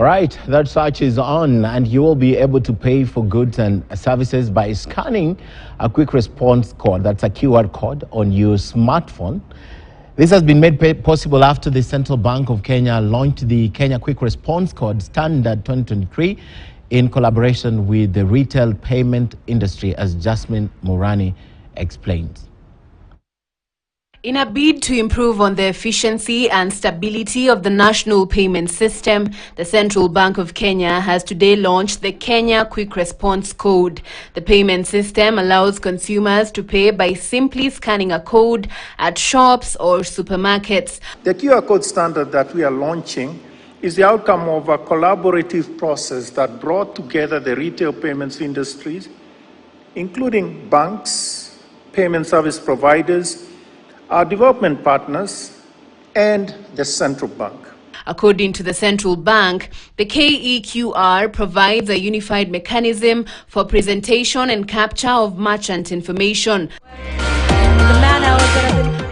All right, that search is on, and you will be able to pay for goods and services by scanning a quick response code. That's a QR code on your smartphone. This has been made possible after the Central Bank of Kenya launched the Kenya Quick Response Code Standard 2023 in collaboration with the retail payment industry, as Jasmine Murani explains. In a bid to improve on the efficiency and stability of the national payment system, the Central Bank of Kenya has today launched the Kenya Quick Response Code. The payment system allows consumers to pay by simply scanning a code at shops or supermarkets. The QR code standard that we are launching is the outcome of a collaborative process that brought together the retail payments industries, including banks, payment service providers, our development partners, and the Central Bank. According to the Central Bank, the KEQR provides a unified mechanism for presentation and capture of merchant information.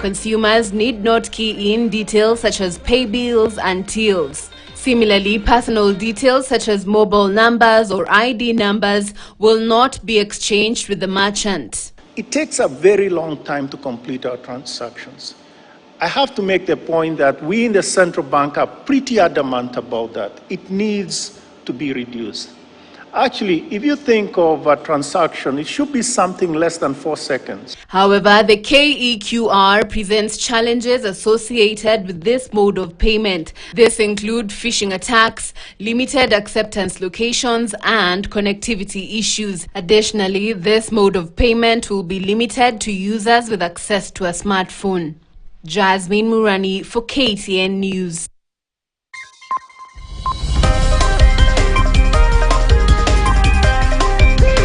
Consumers need not key in details such as pay bills and tills. Similarly, personal details such as mobile numbers or ID numbers will not be exchanged with the merchant. It takes a very long time to complete our transactions. I have to make the point that we in the Central Bank are pretty adamant about that. It needs to be reduced. Actually, if you think of a transaction, it should be something less than 4 seconds. However, the KEQR presents challenges associated with this mode of payment. This include phishing attacks, limited acceptance locations, and connectivity issues. Additionally, this mode of payment will be limited to users with access to a smartphone. Jasmine Murani for KTN News.